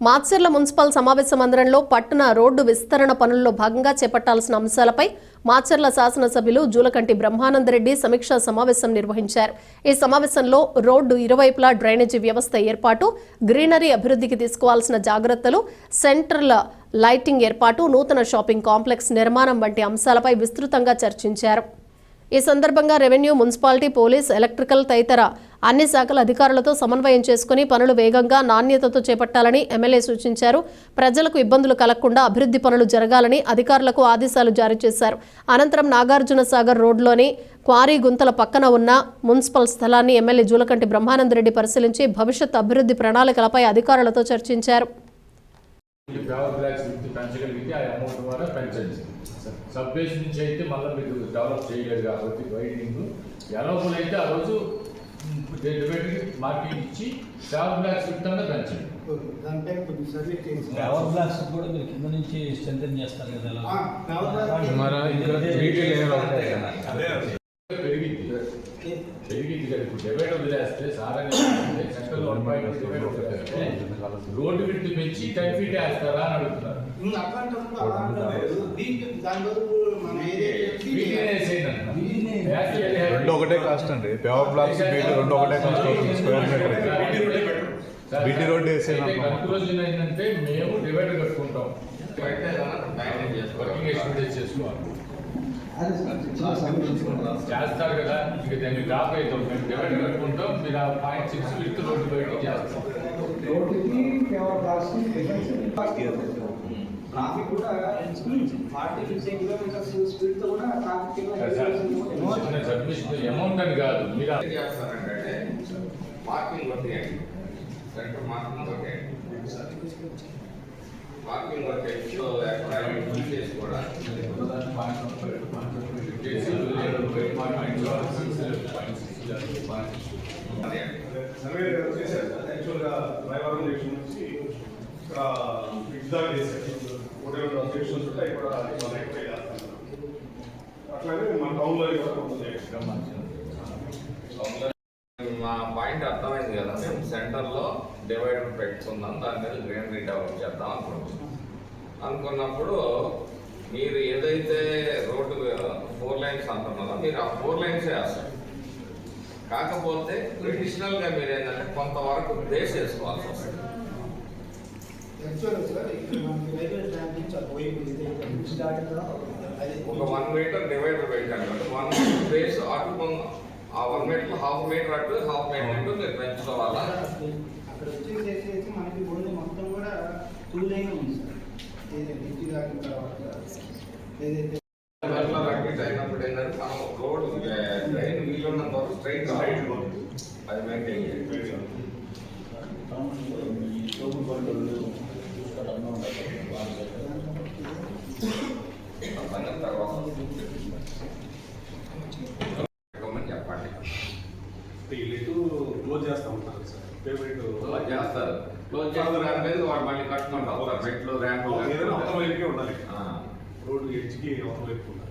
Macherla municipal సమావేశ మందిరంలో పట్టణ రోడ్డు విస్తరణ పనుల్లో భాగంగా చేపట్టాల్సిన అంశాలపై మాచర్ల శాసనసభ్యులు జూలకంటి బ్రహ్మానందరెడ్డి సమీక్షా సమావేశం నిర్వహించారు. ఈ సమావేశంలో రోడ్డు ఇరువైపులా డ్రైనేజీ వ్యవస్థ ఏర్పాటు, గ్రీనరీ అభివృద్ధికి తీసుకోవాల్సిన జాగ్రత్తలు, సెంట్రల్ లైటింగ్ ఏర్పాటు, నూతన షాపింగ్ కాంప్లెక్స్ నిర్మాణం వంటి అంశాలపై విస్తృతంగా చర్చించారు. ఈ సందర్భంగా రెవెన్యూ, మున్సిపాలిటీ, పోలీస్, ఎలక్ట్రికల్ తదితర అన్ని శాఖల అధికారులతో సమన్వయం చేసుకుని పనులు వేగంగా, నాణ్యతతో చేపట్టాలని ఎమ్మెల్యే సూచించారు. ప్రజలకు ఇబ్బందులు కలగకుండా అభివృద్ధి పనులు జరగాలని అధికారులకు ఆదేశాలు జారీ చేశారు. అనంతరం నాగార్జున సాగర్ రోడ్లోని క్వారీ గుంతల పక్కన ఉన్న మున్సిపల్ స్థలాన్ని ఎమ్మెల్యే జూలకంటి బ్రహ్మానందరెడ్డి పరిశీలించి భవిష్యత్ అభివృద్ధి ప్రణాళికలపై అధికారులతో చర్చించారు. సబ్ బేస్ నుంచి అయితే మళ్ళీ మీరు డెవలప్ చేయలేదు కాబట్టి వైడింగ్ ఎలోబుల్ అయితే ఆ రోజు మార్కింగ్ ఇచ్చి ట్రావెల్ బ్లాక్స్ విత్తనంగా పెంచండి. ట్రావెల్ బ్లాక్స్ కూడా మీరు కింద నుంచి స్ట్రెంథెన్ చేస్తారు కదా, పెరిగింది కదా. ఇప్పుడు డివైడ్ వదిలేస్తే సాధారణ సెంట్రల్ 1.2 డివైడ్ వదిలేస్తే రోడ్డు విడ్త్ పెంచి 10 feet వేస్తారా అని అడుగుతున్నారు. రెండు ఒకటే కాస్ట్ అండి. పేవర్ బ్లాక్స్ రెండు ఒకటే కాస్ట్ అవుతుంది square meter. BT road conclusion ఏంటంటే మేము డివైడ్ కట్టుకుంటాం, వర్కింగ్ ఎస్టిమేట్ చేసుకోవాలి చేస్తారు కదా. ఇక దాన్ని డ్రాప్ అవుతాం, మేము డివైడ్ కట్టుకుంటాం. మీరు 0.6 విత్ రోడ్డు బయట చేస్తాం. ట్రాఫిక్ కూడా 40-50 కిలోమీటర్స్ స్పీడ్ తో కూడా ట్రాఫిక్ సబ్మిషన్ అమౌంట్ అని కాదు, మీరు చేస్తారంటే మార్కింగ్ కొట్టేయండి, సెంటర్ మార్కింగ్ కొట్టేయండి, మార్కింగ్ కొట్టేసి ఎక్కడ చేసి కూడా మా పాయింట్ అర్థమైంది కదా. మేము సెంటర్లో డివైడర్ పెట్టుకుందాం, దాని మీద గ్రీనరీ డెవలప్ చేద్దాం అనుకున్నప్పుడు మీరు ఏదైతే రోడ్డు 4 lanes అంటున్నారో మీరు ఆ 4 lanes వేస్తారు. కాకపోతే ట్రెడిషనల్గా మీరు ఏంటంటే కొంతవరకు బేస్ వేసుకోవాల్సి వస్తుంది. ఒక 1 meter డివైడర్ పెట్టాను, 1 meter బేస్ అటు ఆ 1 meter 1/2 meter అటు 1/2 meter ఇటు మీరు పెంచుకోవాలా. అక్కడ వచ్చేసేసి మనకి బోర్డు మొత్తం కూడా 2 lane ఉంది సార్. ఇంటి దాటిన తర్వాత ఏదైతే అయినప్పుడు ఏంటంటే మనం రోడ్ ట్రైన్ వీలున్నంత వరకు స్ట్రైట్ అది మెయింటైన్ చేయాలి. చెప్పండి, క్లోజ్ చేస్తా ఉంటారు సార్, పేమెంట్ చేస్తారు. క్లోజ్ చేస్తారు దాని మీద వాడు మళ్ళీ కట్టుకుంటారు. మెట్లు, ర్యాంపులు ఉండాలి, రోడ్డు ఎడ్జ్కి అవతల వైపు ఉండాలి.